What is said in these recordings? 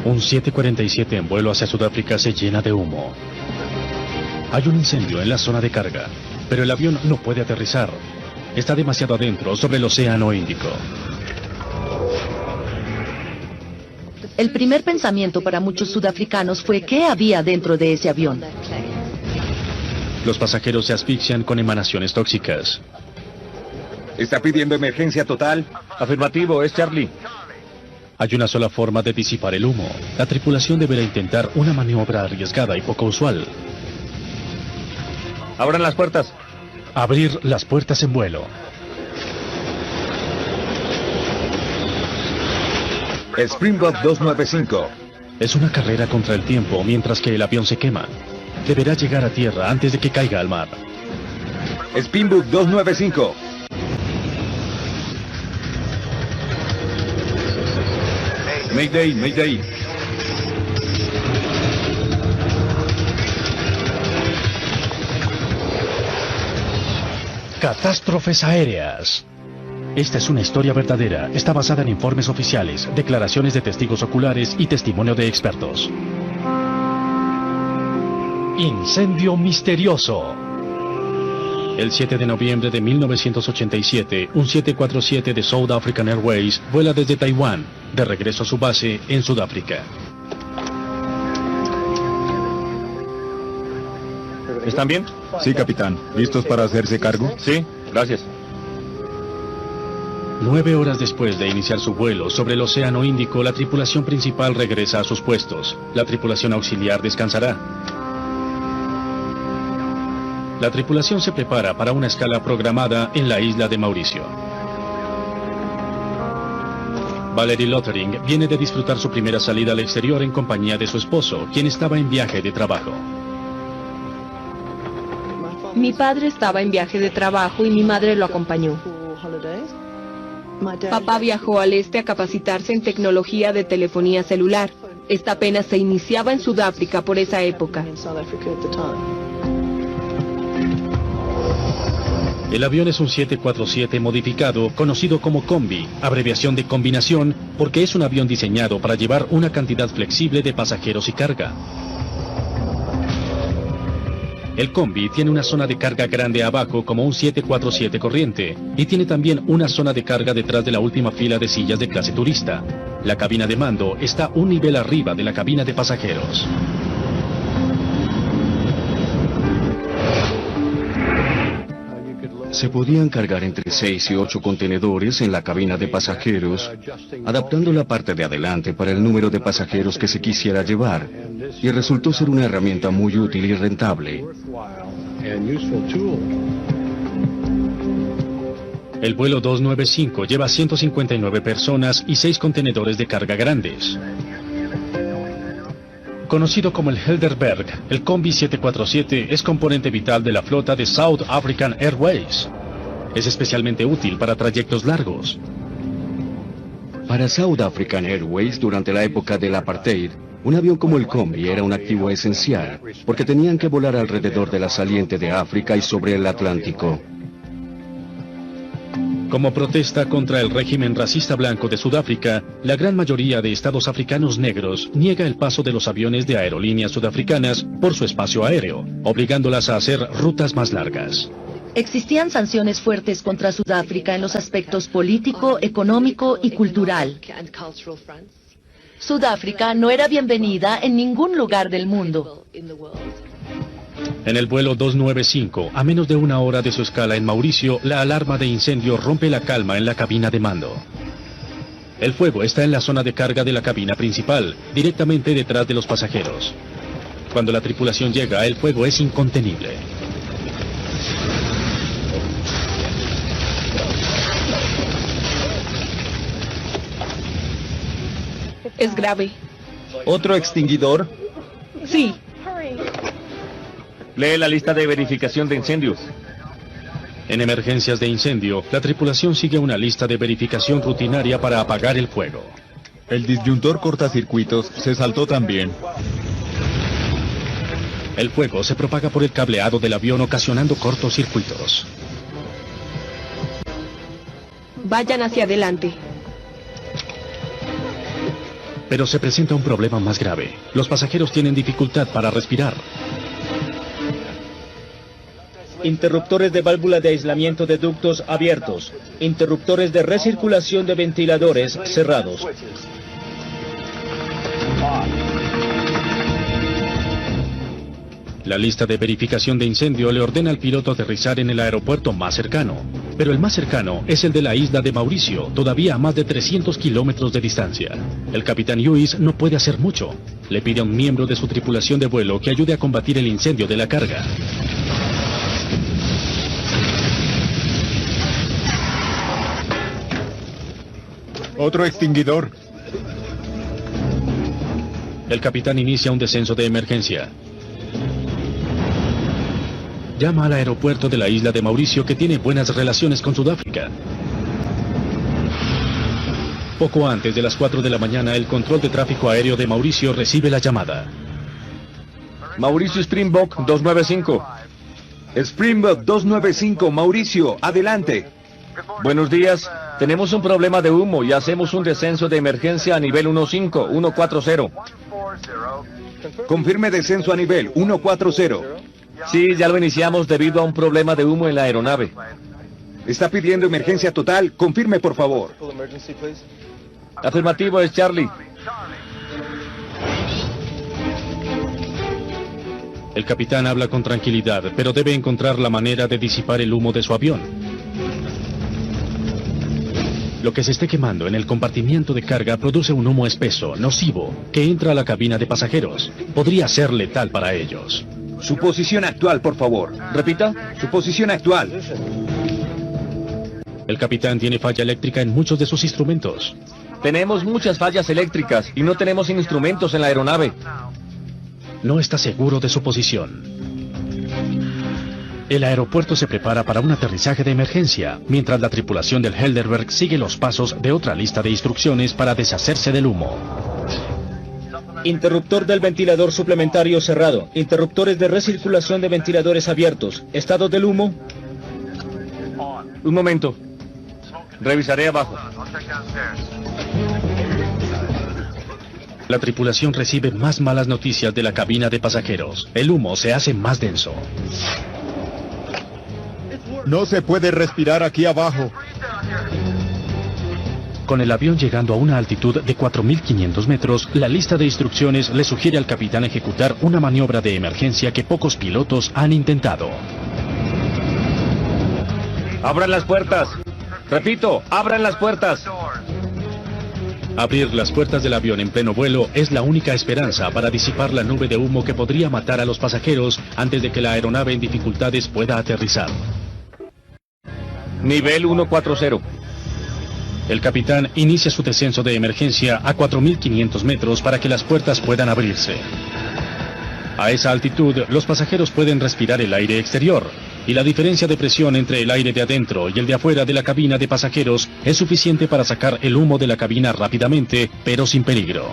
Un 747 en vuelo hacia Sudáfrica se llena de humo. Hay un incendio en la zona de carga, pero el avión no puede aterrizar. Está demasiado adentro, sobre el Océano Índico. El primer pensamiento para muchos sudafricanos fue ¿qué había dentro de ese avión? Los pasajeros se asfixian con emanaciones tóxicas. ¿Está pidiendo emergencia total? Afirmativo, es Charlie. Hay una sola forma de disipar el humo. La tripulación deberá intentar una maniobra arriesgada y poco usual. Abran las puertas. Abrir las puertas en vuelo. Springbok 295. Es una carrera contra el tiempo mientras que el avión se quema. Deberá llegar a tierra antes de que caiga al mar. Springbok 295. Mayday, Mayday. Catástrofes aéreas. Esta es una historia verdadera. Está basada en informes oficiales, declaraciones de testigos oculares y testimonio de expertos. Incendio misterioso. El 7 de noviembre de 1987, un 747 de South African Airways vuela desde Taiwán, de regreso a su base en Sudáfrica. ¿Están bien? Sí, capitán. ¿Listos para hacerse cargo? Sí, gracias. 9 horas después de iniciar su vuelo sobre el Océano Índico, la tripulación principal regresa a sus puestos. La tripulación auxiliar descansará. La tripulación se prepara para una escala programada en la isla de Mauricio. Valerie Lottering viene de disfrutar su primera salida al exterior en compañía de su esposo, quien estaba en viaje de trabajo. Mi padre estaba en viaje de trabajo y mi madre lo acompañó. Papá viajó al este a capacitarse en tecnología de telefonía celular. Esta apenas se iniciaba en Sudáfrica por esa época. El avión es un 747 modificado, conocido como Combi, abreviación de combinación, porque es un avión diseñado para llevar una cantidad flexible de pasajeros y carga. El Combi tiene una zona de carga grande abajo como un 747 corriente, y tiene también una zona de carga detrás de la última fila de sillas de clase turista. La cabina de mando está un nivel arriba de la cabina de pasajeros. Se podían cargar entre 6 y 8 contenedores en la cabina de pasajeros, adaptando la parte de adelante para el número de pasajeros que se quisiera llevar, y resultó ser una herramienta muy útil y rentable. El vuelo 295 lleva 159 personas y 6 contenedores de carga grandes. Conocido como el Helderberg, el Combi 747 es componente vital de la flota de South African Airways. Es especialmente útil para trayectos largos. Para South African Airways, durante la época del apartheid, un avión como el Combi era un activo esencial, porque tenían que volar alrededor de la saliente de África y sobre el Atlántico. Como protesta contra el régimen racista blanco de Sudáfrica, la gran mayoría de estados africanos negros niega el paso de los aviones de aerolíneas sudafricanas por su espacio aéreo, obligándolas a hacer rutas más largas. Existían sanciones fuertes contra Sudáfrica en los aspectos político, económico y cultural. Sudáfrica no era bienvenida en ningún lugar del mundo. En el vuelo 295, a menos de 1 hora de su escala en Mauricio, la alarma de incendio rompe la calma en la cabina de mando. El fuego está en la zona de carga de la cabina principal, directamente detrás de los pasajeros. Cuando la tripulación llega, el fuego es incontenible. Es grave. ¿Otro extinguidor? Sí. Lee la lista de verificación de incendios. En emergencias de incendio, la tripulación sigue una lista de verificación rutinaria para apagar el fuego. El disyuntor cortacircuitos se saltó también. El fuego se propaga por el cableado del avión ocasionando cortocircuitos. Vayan hacia adelante. Pero se presenta un problema más grave. Los pasajeros tienen dificultad para respirar. Interruptores de válvula de aislamiento de ductos abiertos. Interruptores de recirculación de ventiladores cerrados. La lista de verificación de incendio le ordena al piloto aterrizar en el aeropuerto más cercano. Pero el más cercano es el de la isla de Mauricio, todavía a más de 300 kilómetros de distancia. El capitán Lewis no puede hacer mucho. Le pide a un miembro de su tripulación de vuelo que ayude a combatir el incendio de la carga. Otro extinguidor. El capitán inicia un descenso de emergencia. Llama al aeropuerto de la isla de Mauricio, que tiene buenas relaciones con Sudáfrica. Poco antes de las 4 de la mañana, el control de tráfico aéreo de Mauricio recibe la llamada. Mauricio Springbok 295. Springbok 295, Mauricio, adelante. Buenos días. Tenemos un problema de humo y hacemos un descenso de emergencia a nivel 140. Confirme descenso a nivel 140. Sí, ya lo iniciamos debido a un problema de humo en la aeronave. Está pidiendo emergencia total. Confirme, por favor. Afirmativo, es Charlie. El capitán habla con tranquilidad, pero debe encontrar la manera de disipar el humo de su avión. Lo que se esté quemando en el compartimiento de carga produce un humo espeso, nocivo, que entra a la cabina de pasajeros. Podría ser letal para ellos. Su posición actual, por favor. Repita. Su posición actual. El capitán tiene falla eléctrica en muchos de sus instrumentos. Tenemos muchas fallas eléctricas y no tenemos instrumentos en la aeronave. No está seguro de su posición. El aeropuerto se prepara para un aterrizaje de emergencia, mientras la tripulación del Helderberg sigue los pasos de otra lista de instrucciones para deshacerse del humo. Interruptor del ventilador suplementario cerrado. Interruptores de recirculación de ventiladores abiertos. Estado del humo. Un momento. Revisaré abajo. La tripulación recibe más malas noticias de la cabina de pasajeros. El humo se hace más denso. No se puede respirar aquí abajo. Con el avión llegando a una altitud de 4.500 metros, la lista de instrucciones le sugiere al capitán ejecutar una maniobra de emergencia que pocos pilotos han intentado. ¡Abran las puertas! Repito, abran las puertas. Abrir las puertas del avión en pleno vuelo es la única esperanza para disipar la nube de humo que podría matar a los pasajeros antes de que la aeronave en dificultades pueda aterrizar. Nivel 140. El capitán inicia su descenso de emergencia a 4.500 metros para que las puertas puedan abrirse. A esa altitud, los pasajeros pueden respirar el aire exterior, y la diferencia de presión entre el aire de adentro y el de afuera de la cabina de pasajeros es suficiente para sacar el humo de la cabina rápidamente, pero sin peligro.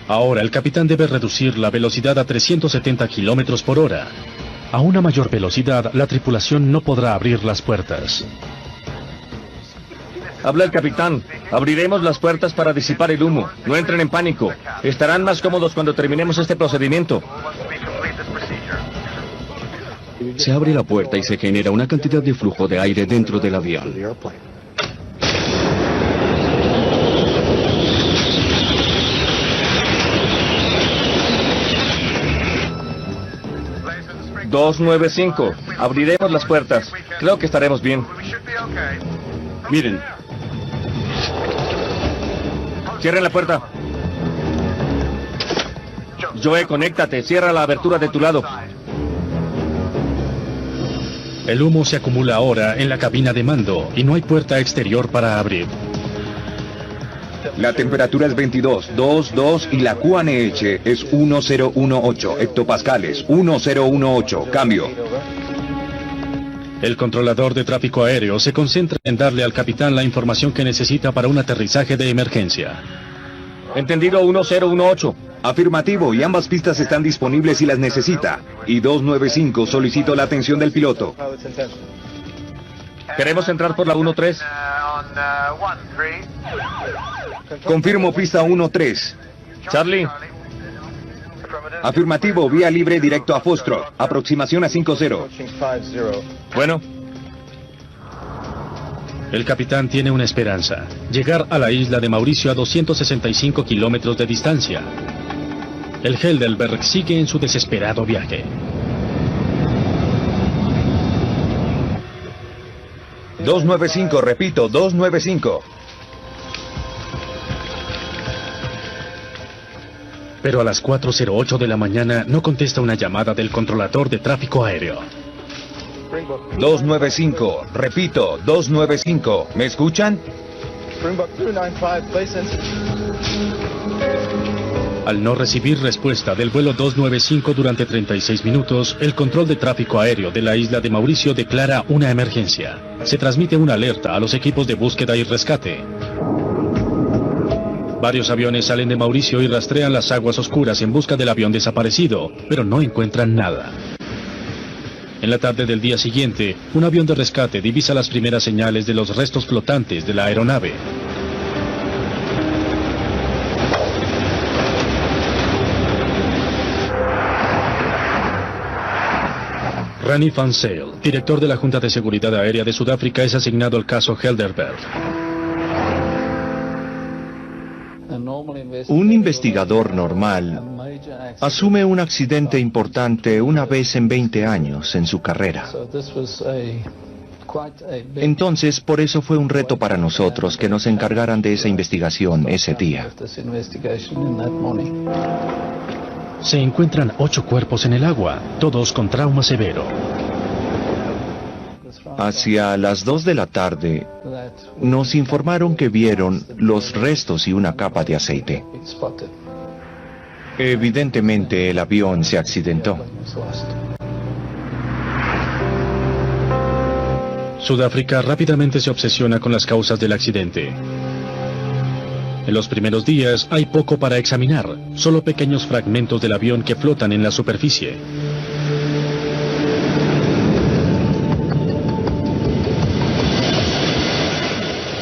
Ahora el capitán debe reducir la velocidad a 370 kilómetros por hora. A una mayor velocidad, la tripulación no podrá abrir las puertas. Habla el capitán. Abriremos las puertas para disipar el humo. No entren en pánico. Estarán más cómodos cuando terminemos este procedimiento. Se abre la puerta y se genera una cantidad de flujo de aire dentro del avión. ...295... Abriremos las puertas. Creo que estaremos bien. Miren. Cierren la puerta. Joe, conéctate. Cierra la abertura de tu lado. El humo se acumula ahora en la cabina de mando y no hay puerta exterior para abrir. La temperatura es 22.22 y la QNH es 1018 hectopascales. 1018. Cambio. El controlador de tráfico aéreo se concentra en darle al capitán la información que necesita para un aterrizaje de emergencia. Entendido, 1018. Afirmativo, y ambas pistas están disponibles si las necesita. Y 295, solicito la atención del piloto. Queremos entrar por la 13. Confirmo pista 1-3. Charlie, Afirmativo, vía libre directo a Foxtrot. Aproximación a 5-0. bueno, El capitán tiene una esperanza: llegar a la isla de Mauricio a 265 kilómetros de distancia. El Heidelberg sigue en su desesperado viaje. 295, repito, 295. Pero a las 4:08 de la mañana no contesta una llamada del controlador de tráfico aéreo. 295, repito, 295. ¿Me escuchan? Al no recibir respuesta del vuelo 295 durante 36 minutos, el control de tráfico aéreo de la isla de Mauricio declara una emergencia. Se transmite una alerta a los equipos de búsqueda y rescate. Varios aviones salen de Mauricio y rastrean las aguas oscuras en busca del avión desaparecido, pero no encuentran nada. En la tarde del día siguiente, un avión de rescate divisa las primeras señales de los restos flotantes de la aeronave. Rani van Zyl, director de la Junta de Seguridad Aérea de Sudáfrica, es asignado al caso Heidelberg. Un investigador normal asume un accidente importante una vez en 20 años en su carrera. Entonces, por eso fue un reto para nosotros que nos encargaran de esa investigación ese día. Se encuentran 8 cuerpos en el agua, todos con trauma severo. Hacia las 2 de la tarde, nos informaron que vieron los restos y una capa de aceite. Evidentemente, el avión se accidentó. Sudáfrica rápidamente se obsesiona con las causas del accidente. En los primeros días hay poco para examinar, solo pequeños fragmentos del avión que flotan en la superficie.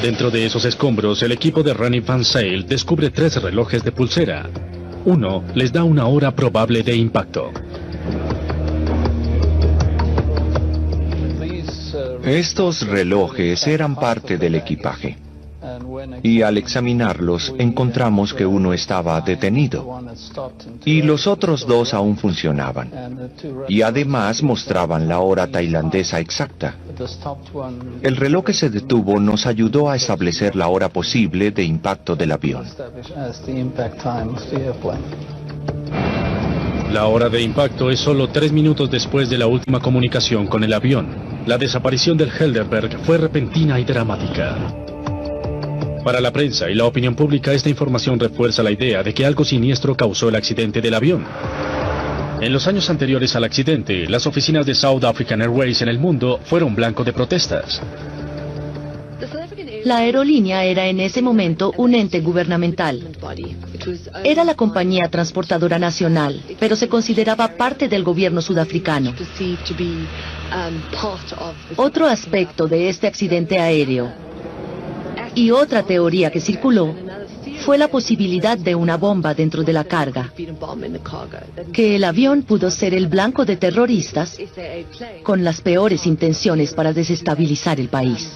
Dentro de esos escombros, el equipo de Rani van Zyl descubre 3 relojes de pulsera. Uno les da una hora probable de impacto. Estos relojes eran parte del equipaje. Y al examinarlos, encontramos que uno estaba detenido. Y los otros 2 aún funcionaban. Y además mostraban la hora tailandesa exacta. El reloj que se detuvo nos ayudó a establecer la hora posible de impacto del avión. La hora de impacto es solo 3 minutos después de la última comunicación con el avión. La desaparición del Heidelberg fue repentina y dramática. Para la prensa y la opinión pública, esta información refuerza la idea de que algo siniestro causó el accidente del avión. En los años anteriores al accidente, las oficinas de South African Airways en el mundo fueron blanco de protestas. La aerolínea era en ese momento un ente gubernamental. Era la compañía transportadora nacional, pero se consideraba parte del gobierno sudafricano. Otro aspecto de este accidente aéreo y otra teoría que circuló fue la posibilidad de una bomba dentro de la carga, que el avión pudo ser el blanco de terroristas con las peores intenciones para desestabilizar el país.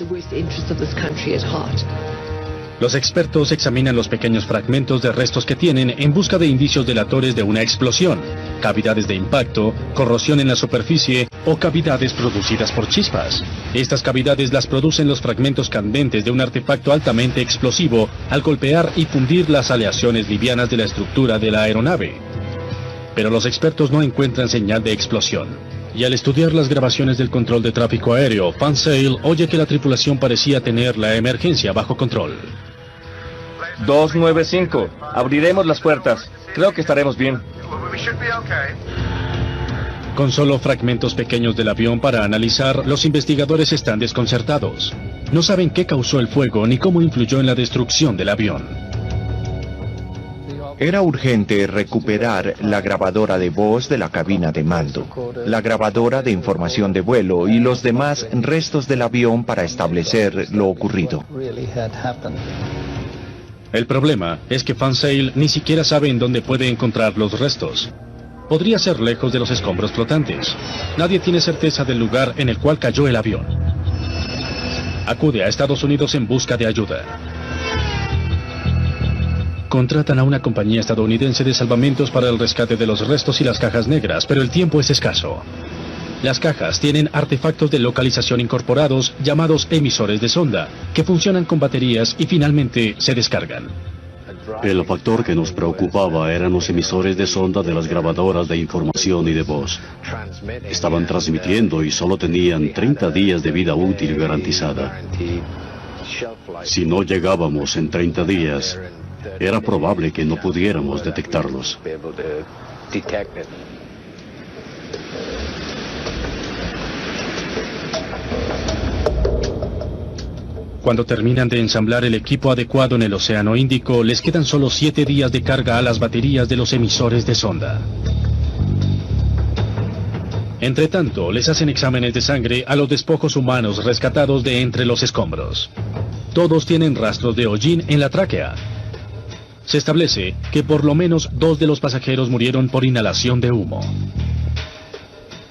Los expertos examinan los pequeños fragmentos de restos que tienen en busca de indicios delatores de una explosión, cavidades de impacto, corrosión en la superficie o cavidades producidas por chispas. Estas cavidades las producen los fragmentos candentes de un artefacto altamente explosivo al golpear y fundir las aleaciones livianas de la estructura de la aeronave. Pero los expertos no encuentran señal de explosión. Y al estudiar las grabaciones del control de tráfico aéreo, Van Zyl oye que la tripulación parecía tener la emergencia bajo control. 295. Abriremos las puertas. Creo que estaremos bien. Con solo fragmentos pequeños del avión para analizar, los investigadores están desconcertados. No saben qué causó el fuego ni cómo influyó en la destrucción del avión. Era urgente recuperar la grabadora de voz de la cabina de mando, la grabadora de información de vuelo y los demás restos del avión para establecer lo ocurrido. El problema es que Fansail ni siquiera sabe en dónde puede encontrar los restos. Podría ser lejos de los escombros flotantes. Nadie tiene certeza del lugar en el cual cayó el avión. Acude a Estados Unidos en busca de ayuda. Contratan a una compañía estadounidense de salvamentos para el rescate de los restos y las cajas negras, pero el tiempo es escaso. Las cajas tienen artefactos de localización incorporados llamados emisores de sonda, que funcionan con baterías y finalmente se descargan. El factor que nos preocupaba eran los emisores de sonda de las grabadoras de información y de voz. Estaban transmitiendo y solo tenían 30 días de vida útil garantizada. Si no llegábamos en 30 días, era probable que no pudiéramos detectarlos. Cuando terminan de ensamblar el equipo adecuado en el Océano Índico, les quedan solo 7 días de carga a las baterías de los emisores de sonda. Entre tanto, les hacen exámenes de sangre a los despojos humanos rescatados de entre los escombros. Todos tienen rastros de hollín en la tráquea. Se establece que por lo menos 2 de los pasajeros murieron por inhalación de humo.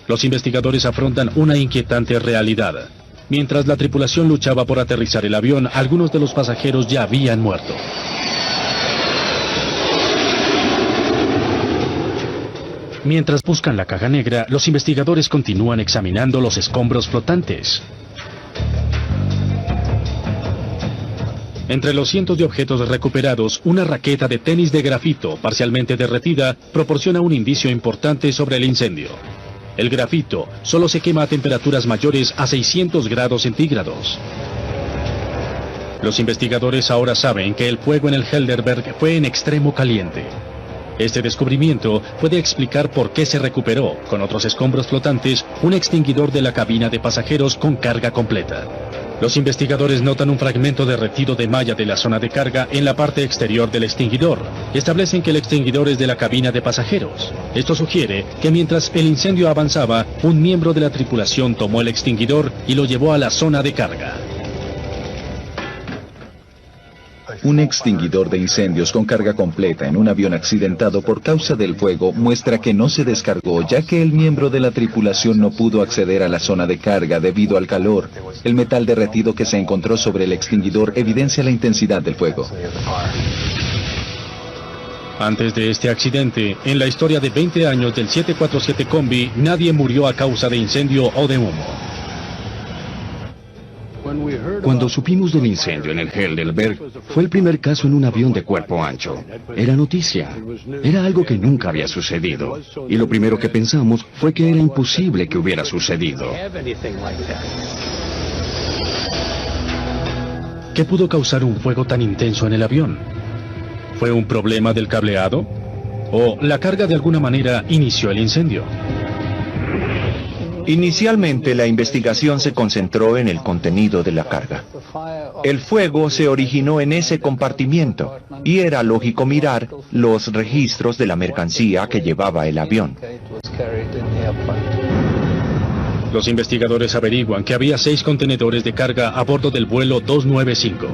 Los investigadores afrontan una inquietante realidad. Mientras la tripulación luchaba por aterrizar el avión, algunos de los pasajeros ya habían muerto. Mientras buscan la caja negra, los investigadores continúan examinando los escombros flotantes. Entre los cientos de objetos recuperados, una raqueta de tenis de grafito parcialmente derretida proporciona un indicio importante sobre el incendio. El grafito solo se quema a temperaturas mayores a 600 grados centígrados. Los investigadores ahora saben que el fuego en el Helderberg fue en extremo caliente. Este descubrimiento puede explicar por qué se recuperó, con otros escombros flotantes, un extinguidor de la cabina de pasajeros con carga completa. Los investigadores notan un fragmento derretido de malla de la zona de carga en la parte exterior del extinguidor. Establecen que el extinguidor es de la cabina de pasajeros. Esto sugiere que mientras el incendio avanzaba, un miembro de la tripulación tomó el extinguidor y lo llevó a la zona de carga. Un extinguidor de incendios con carga completa en un avión accidentado por causa del fuego muestra que no se descargó, ya que el miembro de la tripulación no pudo acceder a la zona de carga debido al calor. El metal derretido que se encontró sobre el extinguidor evidencia la intensidad del fuego. Antes de este accidente, en la historia de 20 años del 747 Combi, nadie murió a causa de incendio o de humo. Cuando supimos del incendio en el Helderberg, fue el primer caso en un avión de cuerpo ancho. Era noticia. Era algo que nunca había sucedido. Y lo primero que pensamos fue que era imposible que hubiera sucedido. ¿Qué pudo causar un fuego tan intenso en el avión? ¿Fue un problema del cableado? ¿O la carga de alguna manera inició el incendio? Inicialmente la investigación se concentró en el contenido de la carga. El fuego se originó en ese compartimiento y era lógico mirar los registros de la mercancía que llevaba el avión. Los investigadores averiguan que había 6 contenedores de carga a bordo del vuelo 295.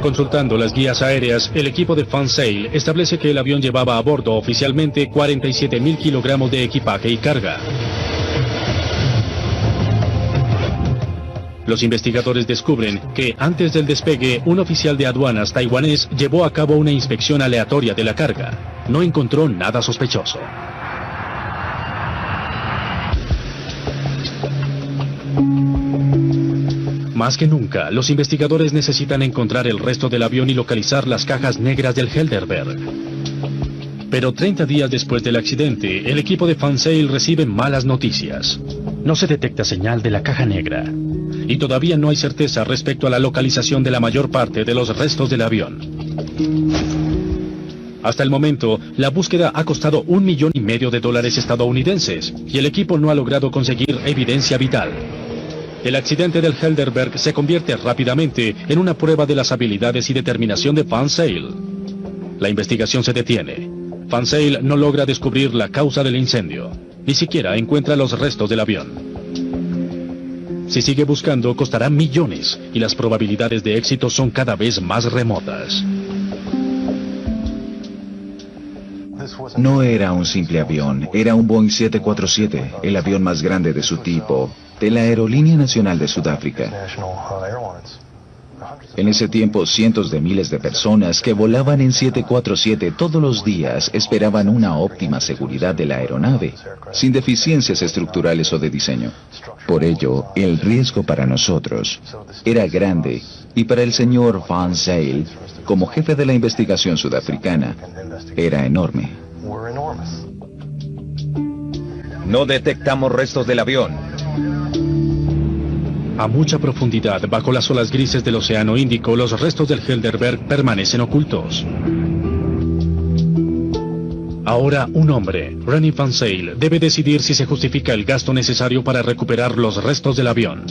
Consultando las guías aéreas, el equipo de Fansail establece que el avión llevaba a bordo oficialmente 47.000 kilogramos de equipaje y carga. Los investigadores descubren que antes del despegue, un oficial de aduanas taiwanés llevó a cabo una inspección aleatoria de la carga. No encontró nada sospechoso. Más que nunca, los investigadores necesitan encontrar el resto del avión y localizar las cajas negras del Helderberg. Pero 30 días después del accidente, el equipo de Fansail recibe malas noticias. No se detecta señal de la caja negra. Y todavía no hay certeza respecto a la localización de la mayor parte de los restos del avión. Hasta el momento, la búsqueda ha costado $1,5 millones estadounidenses y el equipo no ha logrado conseguir evidencia vital. El accidente del Helderberg se convierte rápidamente en una prueba de las habilidades y determinación de Fansail. La investigación se detiene. Fansale no logra descubrir la causa del incendio. Ni siquiera encuentra los restos del avión. Si sigue buscando, costará millones y las probabilidades de éxito son cada vez más remotas. No era un simple avión, era un Boeing 747, el avión más grande de su tipo, de la Aerolínea Nacional de Sudáfrica. En ese tiempo, cientos de miles de personas que volaban en 747 todos los días esperaban una óptima seguridad de la aeronave, sin deficiencias estructurales o de diseño. Por ello, el riesgo para nosotros era grande y para el señor Fansale, como jefe de la investigación sudafricana, era enorme. No detectamos restos del avión. A mucha profundidad, bajo las olas grises del Océano Índico, los restos del Helderberg permanecen ocultos. Ahora, un hombre, Rennie Fansale, debe decidir si se justifica el gasto necesario para recuperar los restos del avión.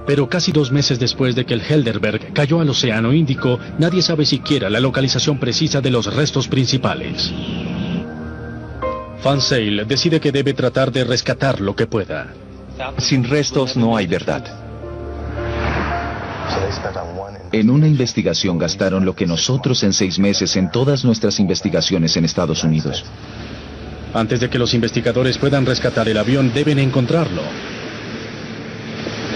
Pero casi 2 meses después de que el Helderberg cayó al Océano Índico, nadie sabe siquiera la localización precisa de los restos principales. Fansale decide que debe tratar de rescatar lo que pueda. Sin restos no hay verdad. En una investigación gastaron lo que nosotros en 6 meses en todas nuestras investigaciones en Estados Unidos. Antes de que los investigadores puedan rescatar el avión, deben encontrarlo.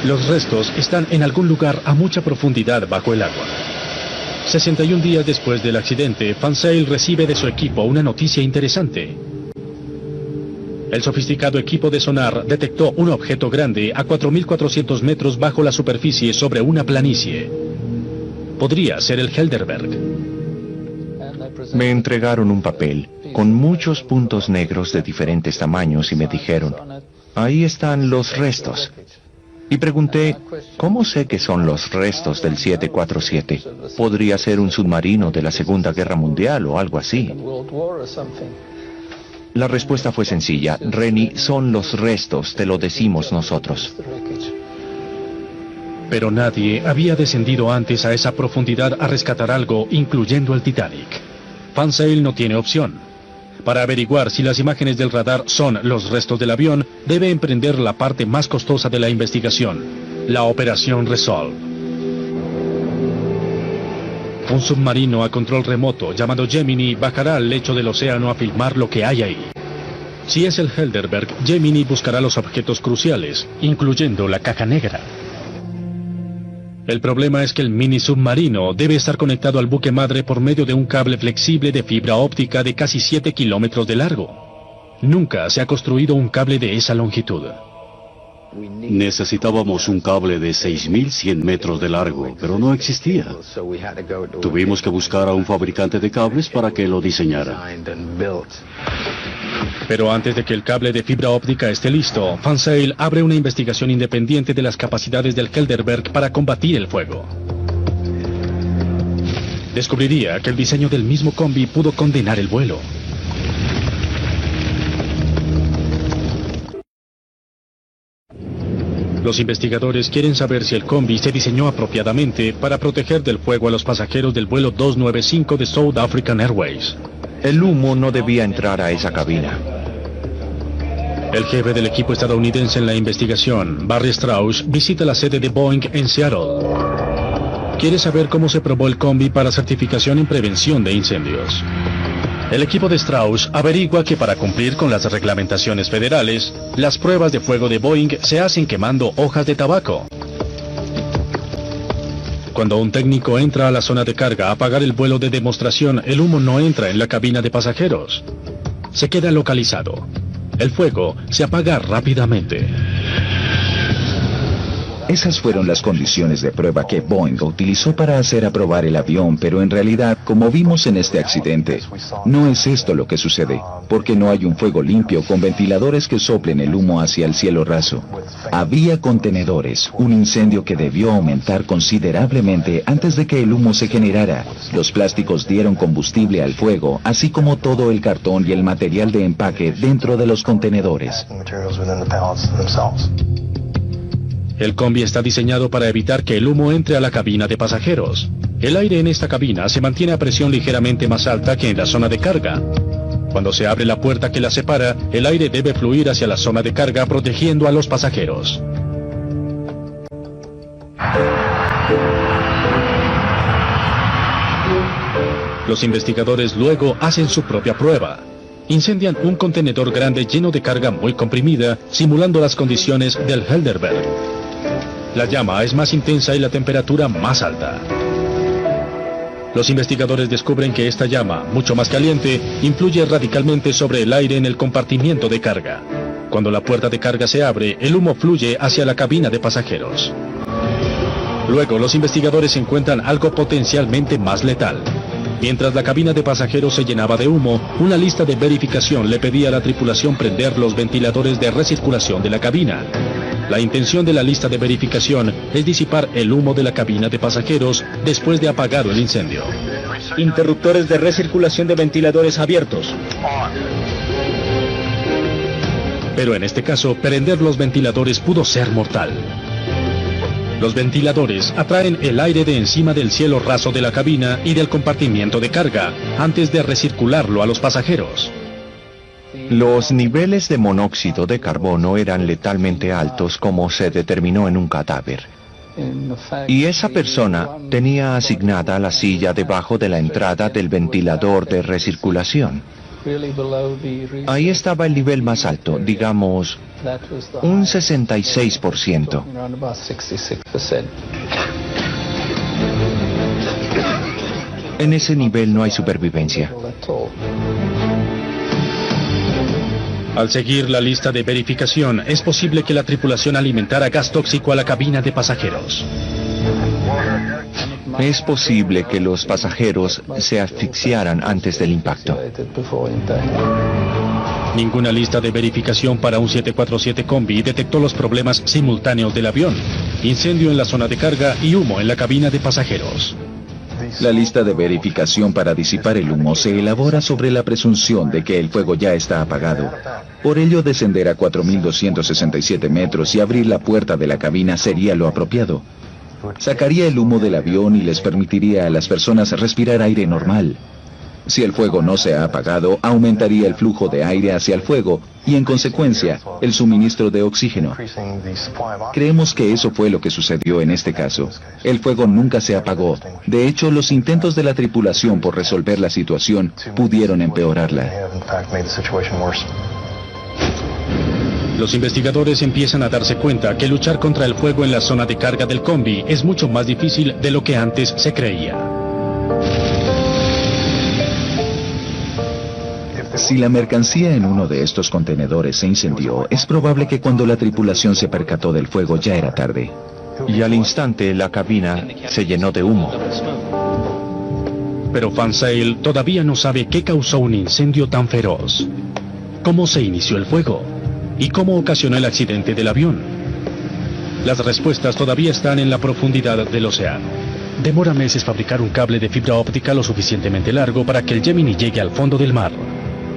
Los restos están en algún lugar a mucha profundidad bajo el agua. 61 días después del accidente, Fansale recibe de su equipo una noticia interesante. El sofisticado equipo de sonar detectó un objeto grande a 4.400 metros bajo la superficie sobre una planicie. Podría ser el Helderberg. Me entregaron un papel con muchos puntos negros de diferentes tamaños y me dijeron, ahí están los restos. Y pregunté, ¿cómo sé que son los restos del 747? Podría ser un submarino de la Segunda Guerra Mundial o algo así. La respuesta fue sencilla, Rennie, son los restos, te lo decimos nosotros. Pero nadie había descendido antes a esa profundidad a rescatar algo, incluyendo el Titanic. Fansale no tiene opción. Para averiguar si las imágenes del radar son los restos del avión, debe emprender la parte más costosa de la investigación, la Operación Resolve. Un submarino a control remoto llamado Gemini bajará al lecho del océano a filmar lo que hay ahí. Si es el Helderberg, Gemini buscará los objetos cruciales, incluyendo la caja negra. El problema es que el mini submarino debe estar conectado al buque madre por medio de un cable flexible de fibra óptica de casi 7 kilómetros de largo. Nunca se ha construido un cable de esa longitud. Necesitábamos un cable de 6.100 metros de largo, pero no existía. Tuvimos que buscar a un fabricante de cables para que lo diseñara. Pero antes de que el cable de fibra óptica esté listo, Fansale abre una investigación independiente de las capacidades del Helderberg para combatir el fuego. Descubriría que el diseño del mismo combi pudo condenar el vuelo. Los investigadores quieren saber si el combi se diseñó apropiadamente para proteger del fuego a los pasajeros del vuelo 295 de South African Airways. El humo no debía entrar a esa cabina. El jefe del equipo estadounidense en la investigación, Barry Strauss, visita la sede de Boeing en Seattle. Quiere saber cómo se probó el combi para certificación en prevención de incendios. El equipo de Strauss averigua que para cumplir con las reglamentaciones federales, las pruebas de fuego de Boeing se hacen quemando hojas de tabaco. Cuando un técnico entra a la zona de carga a apagar el vuelo de demostración, el humo no entra en la cabina de pasajeros. Se queda localizado. El fuego se apaga rápidamente. Esas fueron las condiciones de prueba que Boeing utilizó para hacer aprobar el avión, pero en realidad, como vimos en este accidente, no es esto lo que sucede, porque no hay un fuego limpio con ventiladores que soplen el humo hacia el cielo raso. Había contenedores, un incendio que debió aumentar considerablemente antes de que el humo se generara. Los plásticos dieron combustible al fuego, así como todo el cartón y el material de empaque dentro de los contenedores. El combi está diseñado para evitar que el humo entre a la cabina de pasajeros. El aire en esta cabina se mantiene a presión ligeramente más alta que en la zona de carga. Cuando se abre la puerta que la separa, el aire debe fluir hacia la zona de carga protegiendo a los pasajeros. Los investigadores luego hacen su propia prueba. Incendian un contenedor grande lleno de carga muy comprimida, simulando las condiciones del Helderberg. La llama es más intensa y la temperatura más alta. Los investigadores descubren que esta llama, mucho más caliente, influye radicalmente sobre el aire en el compartimiento de carga. Cuando la puerta de carga se abre, el humo fluye hacia la cabina de pasajeros. Luego, los investigadores encuentran algo potencialmente más letal. Mientras la cabina de pasajeros se llenaba de humo, una lista de verificación le pedía a la tripulación prender los ventiladores de recirculación de la cabina. La intención de la lista de verificación es disipar el humo de la cabina de pasajeros después de apagado el incendio. Interruptores de recirculación de ventiladores abiertos. Pero en este caso, prender los ventiladores pudo ser mortal. Los ventiladores atraen el aire de encima del cielo raso de la cabina y del compartimiento de carga, antes de recircularlo a los pasajeros. Los niveles de monóxido de carbono eran letalmente altos, como se determinó en un cadáver. Y esa persona tenía asignada la silla debajo de la entrada del ventilador de recirculación. Ahí estaba el nivel más alto, digamos, un 66%. En ese nivel no hay supervivencia. Al seguir la lista de verificación, es posible que la tripulación alimentara gas tóxico a la cabina de pasajeros. Es posible que los pasajeros se asfixiaran antes del impacto. Ninguna lista de verificación para un 747 combi detectó los problemas simultáneos del avión: incendio en la zona de carga y humo en la cabina de pasajeros. La lista de verificación para disipar el humo se elabora sobre la presunción de que el fuego ya está apagado. Por ello, descender a 4.267 metros y abrir la puerta de la cabina sería lo apropiado. Sacaría el humo del avión y les permitiría a las personas respirar aire normal. Si el fuego no se ha apagado, aumentaría el flujo de aire hacia el fuego y, en consecuencia, el suministro de oxígeno. Creemos que eso fue lo que sucedió en este caso. El fuego nunca se apagó. De hecho, los intentos de la tripulación por resolver la situación pudieron empeorarla. Los investigadores empiezan a darse cuenta que luchar contra el fuego en la zona de carga del combi es mucho más difícil de lo que antes se creía. Si la mercancía en uno de estos contenedores se incendió, es probable que cuando la tripulación se percató del fuego ya era tarde. Y al instante la cabina se llenó de humo. Pero Fansail todavía no sabe qué causó un incendio tan feroz. ¿Cómo se inició el fuego? ¿Y cómo ocasionó el accidente del avión? Las respuestas todavía están en la profundidad del océano. Demora meses fabricar un cable de fibra óptica lo suficientemente largo para que el Gemini llegue al fondo del mar,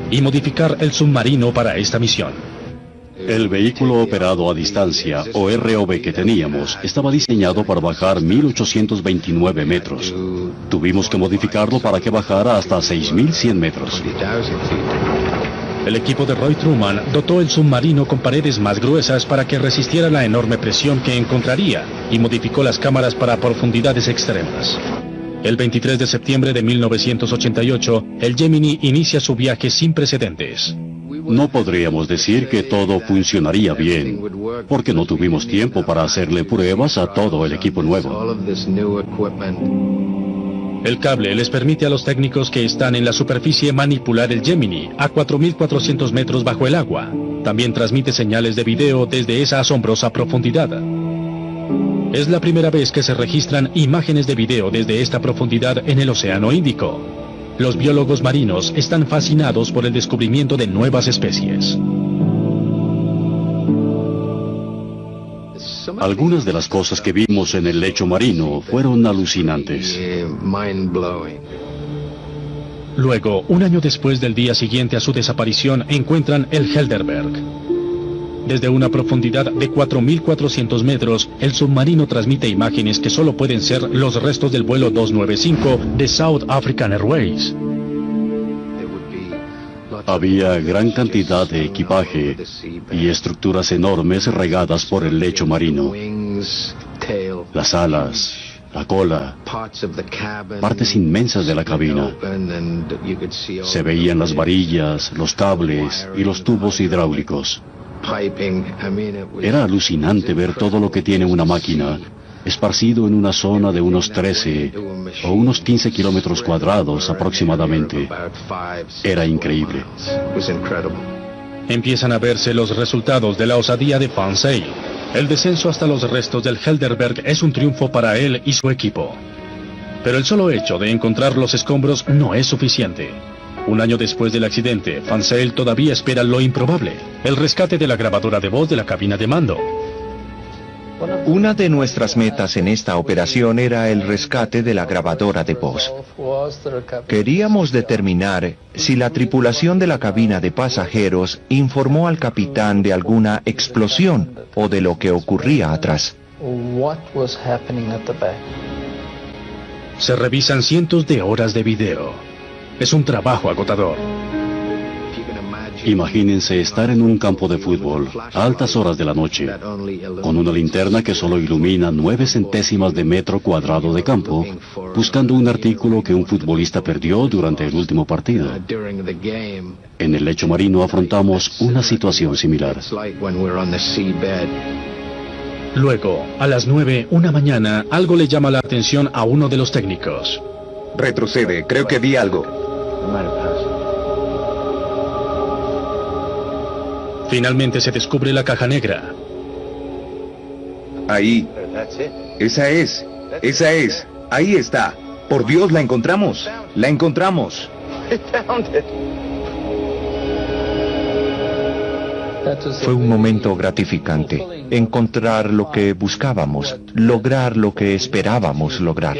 y modificar el submarino para esta misión. El vehículo operado a distancia, o ROV, que teníamos, estaba diseñado para bajar 1829 metros. Tuvimos que modificarlo para que bajara hasta 6100 metros. El equipo de Roy Truman dotó el submarino con paredes más gruesas para que resistiera la enorme presión que encontraría, y modificó las cámaras para profundidades extremas. El 23 de septiembre de 1988, el Gemini inicia su viaje sin precedentes. No podríamos decir que todo funcionaría bien, porque no tuvimos tiempo para hacerle pruebas a todo el equipo nuevo. El cable les permite a los técnicos que están en la superficie manipular el Gemini a 4.400 metros bajo el agua. También transmite señales de video desde esa asombrosa profundidad. Es la primera vez que se registran imágenes de video desde esta profundidad en el Océano Índico. Los biólogos marinos están fascinados por el descubrimiento de nuevas especies. Algunas de las cosas que vimos en el lecho marino fueron alucinantes. Luego, un año después del día siguiente a su desaparición, encuentran el Helderberg. Desde una profundidad de 4.400 metros, el submarino transmite imágenes que solo pueden ser los restos del vuelo 295 de South African Airways. Había gran cantidad de equipaje y estructuras enormes regadas por el lecho marino. Las alas, la cola, partes inmensas de la cabina. Se veían las varillas, los cables y los tubos hidráulicos. Era alucinante ver todo lo que tiene una máquina, esparcido en una zona de unos 13 o unos 15 kilómetros cuadrados aproximadamente. Era increíble. Empiezan a verse los resultados de la osadía de Van Zyl. El descenso hasta los restos del Helderberg es un triunfo para él y su equipo. Pero el solo hecho de encontrar los escombros no es suficiente. Un año después del accidente, Van Zyl todavía espera lo improbable, el rescate de la grabadora de voz de la cabina de mando. Una de nuestras metas en esta operación era el rescate de la grabadora de voz. Queríamos determinar si la tripulación de la cabina de pasajeros informó al capitán de alguna explosión o de lo que ocurría atrás. Se revisan cientos de horas de video. Es un trabajo agotador. Imagínense estar en un campo de fútbol a altas horas de la noche, con una linterna que solo ilumina 9 centésimas de metro cuadrado de campo, buscando un artículo que un futbolista perdió durante el último partido. En el lecho marino afrontamos una situación similar. Luego, a las 9, una mañana, algo le llama la atención a uno de los técnicos. Retrocede, creo que vi algo. Finalmente se descubre la caja negra. Ahí. Esa es. Ahí está. Por Dios, la encontramos. La encontramos. Fue un momento gratificante. Encontrar lo que buscábamos, lograr lo que esperábamos lograr.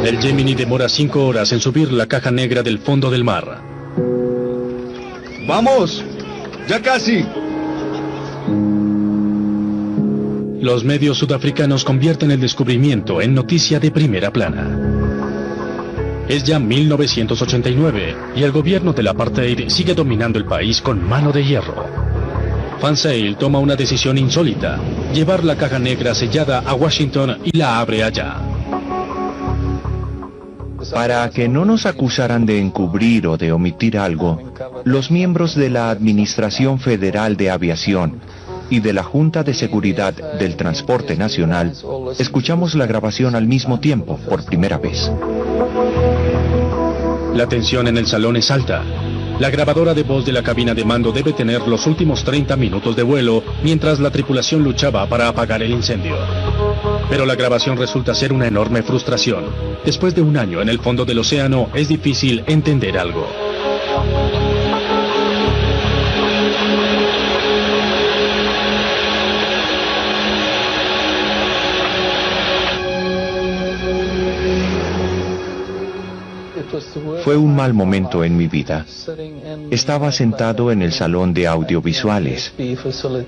El Gemini demora 5 horas en subir la caja negra del fondo del mar. ¡Vamos! ¡Ya casi! Los medios sudafricanos convierten el descubrimiento en noticia de primera plana. Es ya 1989 y el gobierno del apartheid sigue dominando el país con mano de hierro. Van Zyl toma una decisión insólita: llevar la caja negra sellada a Washington y la abre allá. Para que no nos acusaran de encubrir o de omitir algo, los miembros de la Administración Federal de Aviación y de la Junta de Seguridad del Transporte Nacional escuchamos la grabación al mismo tiempo, por primera vez. La tensión en el salón es alta. La grabadora de voz de la cabina de mando debe tener los últimos 30 minutos de vuelo, mientras la tripulación luchaba para apagar el incendio. Pero la grabación resulta ser una enorme frustración. Después de un año en el fondo del océano, es difícil entender algo. Fue un mal momento en mi vida. Estaba sentado en el salón de audiovisuales,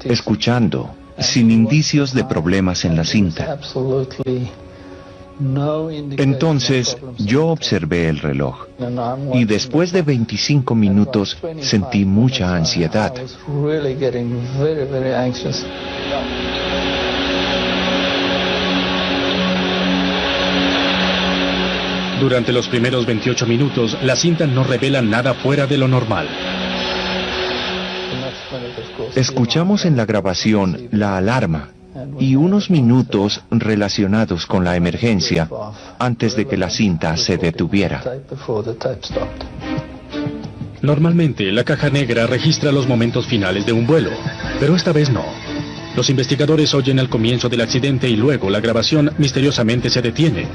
escuchando, sin indicios de problemas en la cinta. Entonces, yo observé el reloj, y después de 25 minutos sentí mucha ansiedad. Durante los primeros 28 minutos, la cinta no revela nada fuera de lo normal. Escuchamos en la grabación la alarma y unos minutos relacionados con la emergencia antes de que la cinta se detuviera. Normalmente, la caja negra registra los momentos finales de un vuelo, pero esta vez no. Los investigadores oyen el comienzo del accidente y luego la grabación misteriosamente se detiene.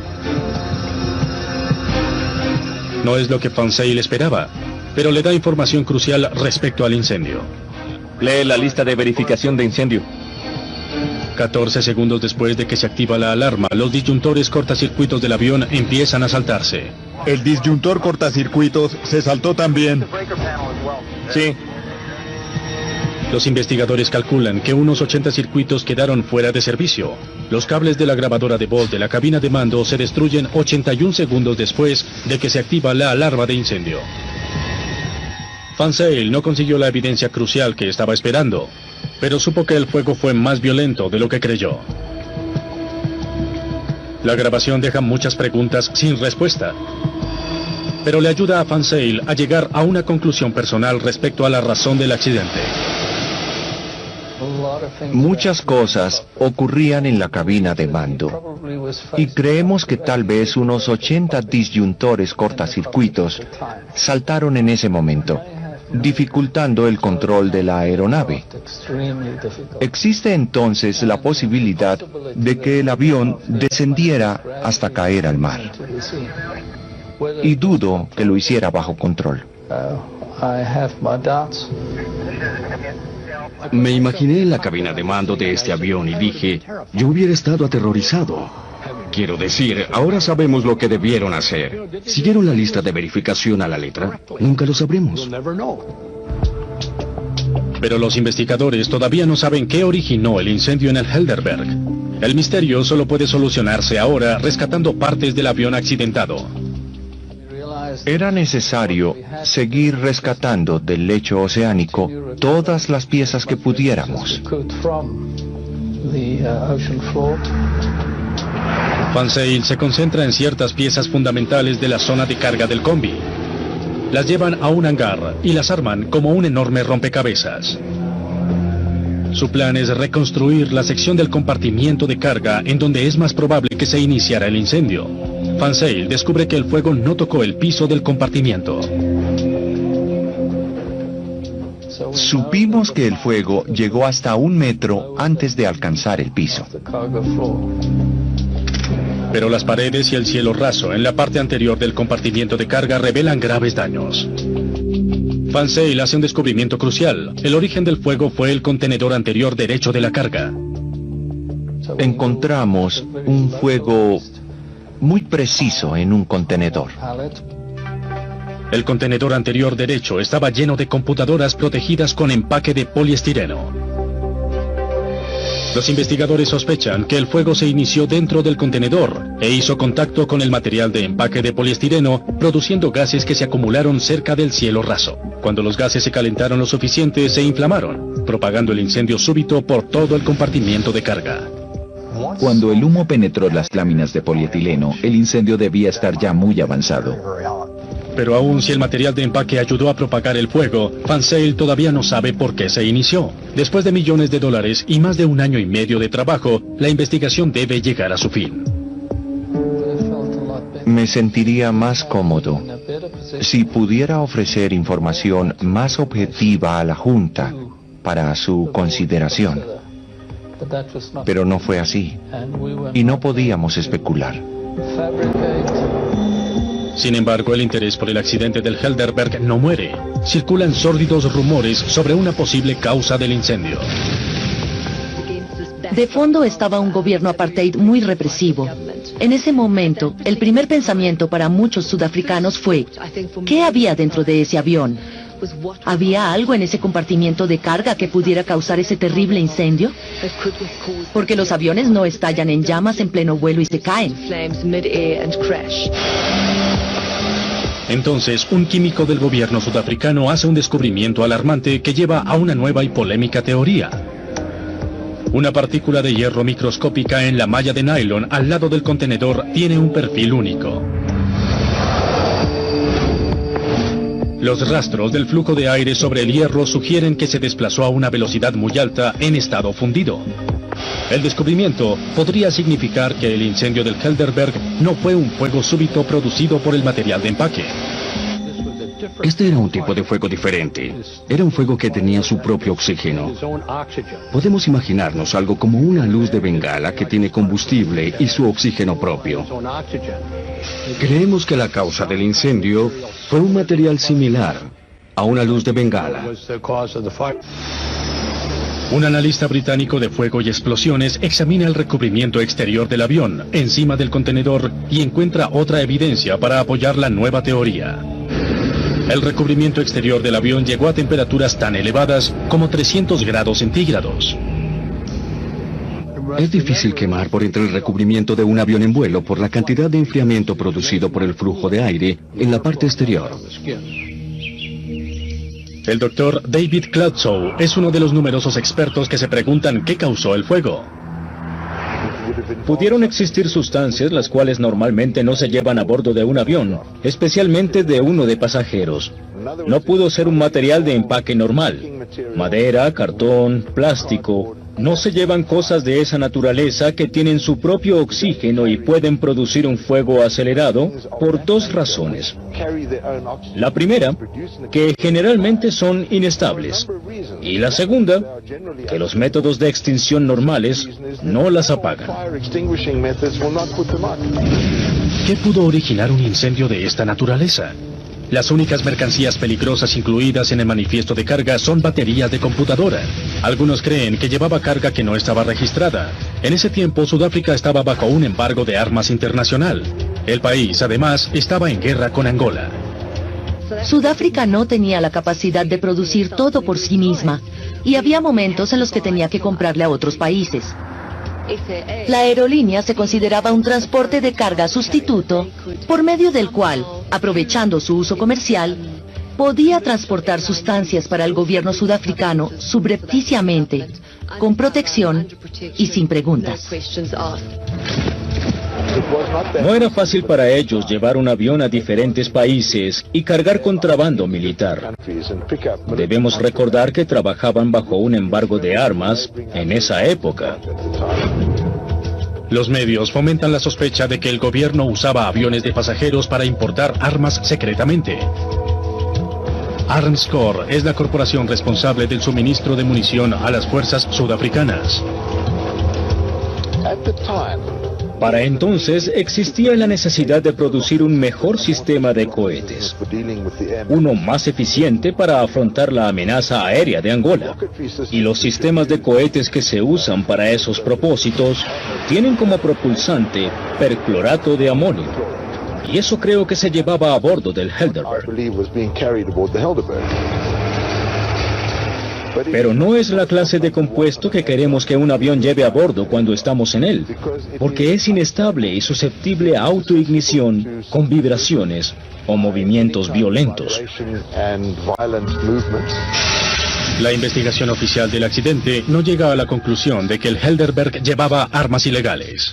No es lo que Van Zyl esperaba, pero le da información crucial respecto al incendio. Lee la lista de verificación de incendio. 14 segundos después de que se activa la alarma, los disyuntores cortacircuitos del avión empiezan a saltarse. El disyuntor cortacircuitos se saltó también. Sí. Los investigadores calculan que unos 80 circuitos quedaron fuera de servicio. Los cables de la grabadora de voz de la cabina de mando se destruyen 81 segundos después de que se activa la alarma de incendio. Fansale no consiguió la evidencia crucial que estaba esperando, pero supo que el fuego fue más violento de lo que creyó. La grabación deja muchas preguntas sin respuesta, pero le ayuda a Fansale a llegar a una conclusión personal respecto a la razón del accidente. Muchas cosas ocurrían en la cabina de mando y creemos que tal vez unos 80 disyuntores cortacircuitos saltaron en ese momento, dificultando el control de la aeronave. Existe entonces la posibilidad de que el avión descendiera hasta caer al mar. Y dudo que lo hiciera bajo control. Me imaginé en la cabina de mando de este avión y dije, yo hubiera estado aterrorizado. Quiero decir, ahora sabemos lo que debieron hacer. ¿Siguieron la lista de verificación a la letra? Nunca lo sabremos. Pero los investigadores todavía no saben qué originó el incendio en el Helderberg. El misterio solo puede solucionarse ahora rescatando partes del avión accidentado. Era necesario seguir rescatando del lecho oceánico todas las piezas que pudiéramos. Fansale se concentra en ciertas piezas fundamentales de la zona de carga del combi. Las llevan a un hangar y las arman como un enorme rompecabezas. Su plan es reconstruir la sección del compartimiento de carga en donde es más probable que se iniciara el incendio. Fansale descubre que el fuego no tocó el piso del compartimiento. Supimos que el fuego llegó hasta 1 metro antes de alcanzar el piso. Pero las paredes y el cielo raso en la parte anterior del compartimiento de carga revelan graves daños. Fansale hace un descubrimiento crucial. El origen del fuego fue el contenedor anterior derecho de la carga. Encontramos un fuego muy preciso en un contenedor. El contenedor anterior derecho estaba lleno de computadoras protegidas con empaque de poliestireno. Los investigadores sospechan que el fuego se inició dentro del contenedor e hizo contacto con el material de empaque de poliestireno, produciendo gases que se acumularon cerca del cielo raso. Cuando los gases se calentaron lo suficiente, se inflamaron, propagando el incendio súbito por todo el compartimiento de carga. Cuando el humo penetró las láminas de polietileno, el incendio debía estar ya muy avanzado. Pero aun si el material de empaque ayudó a propagar el fuego, Fansale todavía no sabe por qué se inició. Después de millones de dólares y más de 1 año y medio de trabajo, la investigación debe llegar a su fin. Me sentiría más cómodo si pudiera ofrecer información más objetiva a la Junta para su consideración. Pero no fue así, y no podíamos especular. Sin embargo, el interés por el accidente del Helderberg no muere. Circulan sórdidos rumores sobre una posible causa del incendio. De fondo estaba un gobierno apartheid muy represivo. En ese momento, el primer pensamiento para muchos sudafricanos fue, ¿qué había dentro de ese avión? ¿Había algo en ese compartimiento de carga que pudiera causar ese terrible incendio? Porque los aviones no estallan en llamas en pleno vuelo y se caen. Entonces, un químico del gobierno sudafricano hace un descubrimiento alarmante que lleva a una nueva y polémica teoría. Una partícula de hierro microscópica en la malla de nylon al lado del contenedor tiene un perfil único. Los rastros del flujo de aire sobre el hierro sugieren que se desplazó a una velocidad muy alta en estado fundido. El descubrimiento podría significar que el incendio del Helderberg no fue un fuego súbito producido por el material de empaque. Este era un tipo de fuego diferente. Era un fuego que tenía su propio oxígeno. Podemos imaginarnos algo como una luz de bengala que tiene combustible y su oxígeno propio. Creemos que la causa del incendio fue un material similar a una luz de bengala. Un analista británico de fuego y explosiones examina el recubrimiento exterior del avión, encima del contenedor, y encuentra otra evidencia para apoyar la nueva teoría. El recubrimiento exterior del avión llegó a temperaturas tan elevadas como 300 grados centígrados. Es difícil quemar por entre el recubrimiento de un avión en vuelo por la cantidad de enfriamiento producido por el flujo de aire en la parte exterior. El doctor David Cloudsoe es uno de los numerosos expertos que se preguntan qué causó el fuego. Pudieron existir sustancias las cuales normalmente no se llevan a bordo de un avión, especialmente de uno de pasajeros. No pudo ser un material de empaque normal. Madera, cartón, plástico. No se llevan cosas de esa naturaleza que tienen su propio oxígeno y pueden producir un fuego acelerado por dos razones. La primera, que generalmente son inestables. Y la segunda, que los métodos de extinción normales no las apagan. ¿Qué pudo originar un incendio de esta naturaleza? Las únicas mercancías peligrosas incluidas en el manifiesto de carga son baterías de computadora. Algunos creen que llevaba carga que no estaba registrada. En ese tiempo, Sudáfrica estaba bajo un embargo de armas internacional. El país, además, estaba en guerra con Angola. Sudáfrica no tenía la capacidad de producir todo por sí misma, y había momentos en los que tenía que comprarle a otros países. La aerolínea se consideraba un transporte de carga sustituto, por medio del cual, aprovechando su uso comercial, podía transportar sustancias para el gobierno sudafricano subrepticiamente, con protección y sin preguntas. No era fácil para ellos llevar un avión a diferentes países y cargar contrabando militar. Debemos recordar que trabajaban bajo un embargo de armas en esa época. Los medios fomentan la sospecha de que el gobierno usaba aviones de pasajeros para importar armas secretamente. Armscor es la corporación responsable del suministro de munición a las fuerzas sudafricanas. Para entonces existía la necesidad de producir un mejor sistema de cohetes, uno más eficiente para afrontar la amenaza aérea de Angola. Y los sistemas de cohetes que se usan para esos propósitos tienen como propulsante perclorato de amonio. Y eso creo que se llevaba a bordo del Helderberg. Pero no es la clase de compuesto que queremos que un avión lleve a bordo cuando estamos en él, porque es inestable y susceptible a autoignición con vibraciones o movimientos violentos. La investigación oficial del accidente no llega a la conclusión de que el Helderberg llevaba armas ilegales.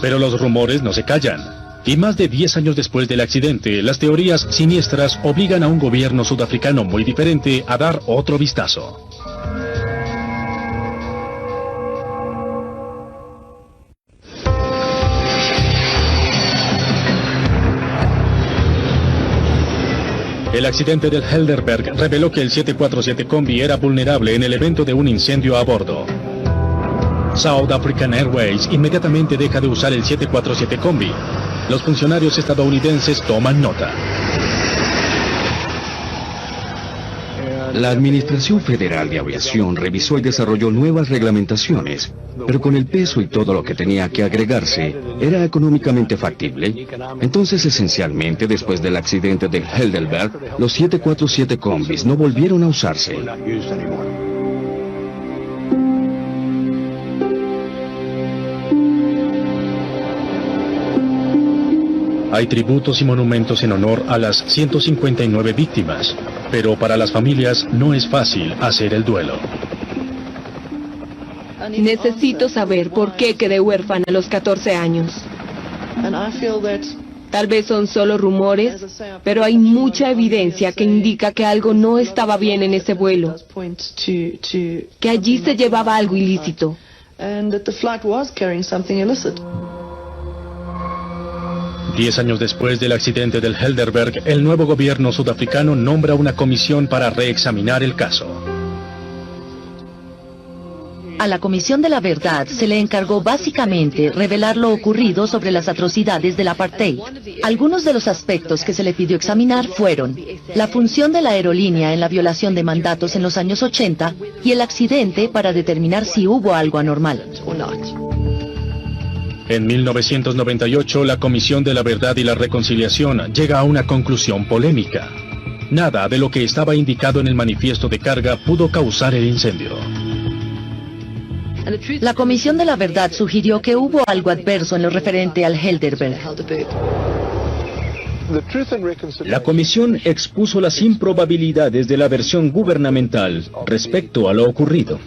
Pero los rumores no se callan. Y más de 10 años después del accidente, las teorías siniestras obligan a un gobierno sudafricano muy diferente a dar otro vistazo. El accidente del Helderberg reveló que el 747 Combi era vulnerable en el evento de un incendio a bordo. South African Airways inmediatamente deja de usar el 747 Combi. Los funcionarios estadounidenses toman nota. La Administración Federal de Aviación revisó y desarrolló nuevas reglamentaciones, pero con el peso y todo lo que tenía que agregarse, ¿era económicamente factible? Entonces, esencialmente, después del accidente del Helderberg, los 747 Combis no volvieron a usarse. Hay tributos y monumentos en honor a las 159 víctimas, pero para las familias no es fácil hacer el duelo. Necesito saber por qué quedé huérfana a los 14 años. Tal vez son solo rumores, pero hay mucha evidencia que indica que algo no estaba bien en ese vuelo, que allí se llevaba algo ilícito. 10 años después del accidente del Helderberg, el nuevo gobierno sudafricano nombra una comisión para reexaminar el caso. A la Comisión de la Verdad se le encargó básicamente revelar lo ocurrido sobre las atrocidades del apartheid. Algunos de los aspectos que se le pidió examinar fueron la función de la aerolínea en la violación de mandatos en los años 80 y el accidente para determinar si hubo algo anormal. En 1998, la Comisión de la Verdad y la Reconciliación llega a una conclusión polémica. Nada de lo que estaba indicado en el manifiesto de carga pudo causar el incendio. La Comisión de la Verdad sugirió que hubo algo adverso en lo referente al Helderberg. La comisión expuso las improbabilidades de la versión gubernamental respecto a lo ocurrido.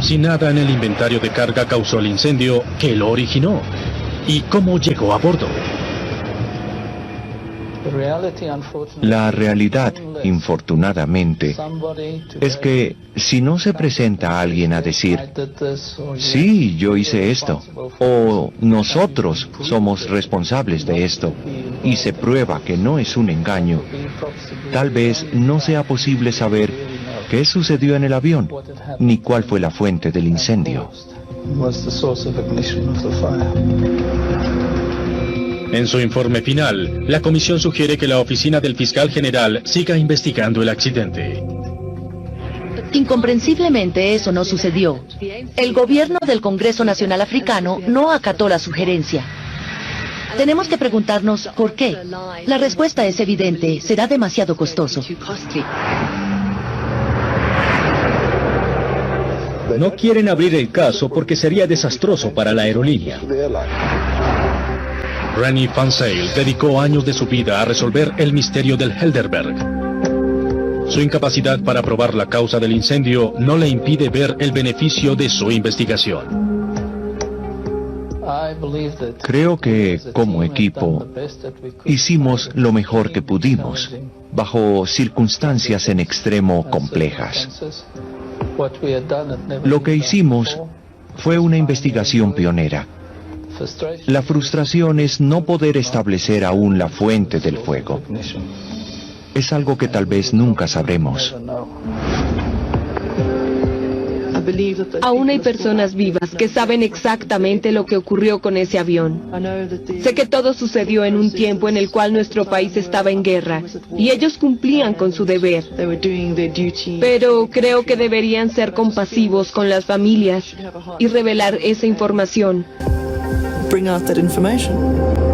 Si nada en el inventario de carga causó el incendio, ¿qué lo originó? ¿Y cómo llegó a bordo? La realidad, infortunadamente, es que si no se presenta alguien a decir, sí, yo hice esto, o nosotros somos responsables de esto, y se prueba que no es un engaño, tal vez no sea posible saber qué sucedió en el avión, ni cuál fue la fuente del incendio. En su informe final, la comisión sugiere que la oficina del fiscal general siga investigando el accidente. Incomprensiblemente eso no sucedió. El gobierno del Congreso Nacional Africano no acató la sugerencia. Tenemos que preguntarnos por qué. La respuesta es evidente, será demasiado costoso. No quieren abrir el caso porque sería desastroso para la aerolínea. Rennie Van Zyl dedicó años de su vida a resolver el misterio del Helderberg. Su incapacidad para probar la causa del incendio no le impide ver el beneficio de su investigación. Creo que, como equipo, hicimos lo mejor que pudimos, bajo circunstancias en extremo complejas. Lo que hicimos fue una investigación pionera. La frustración es no poder establecer aún la fuente del fuego. Es algo que tal vez nunca sabremos. Aún hay personas vivas que saben exactamente lo que ocurrió con ese avión. Sé que todo sucedió en un tiempo en el cual nuestro país estaba en guerra y ellos cumplían con su deber. Pero creo que deberían ser compasivos con las familias y revelar esa información. Bring out that information.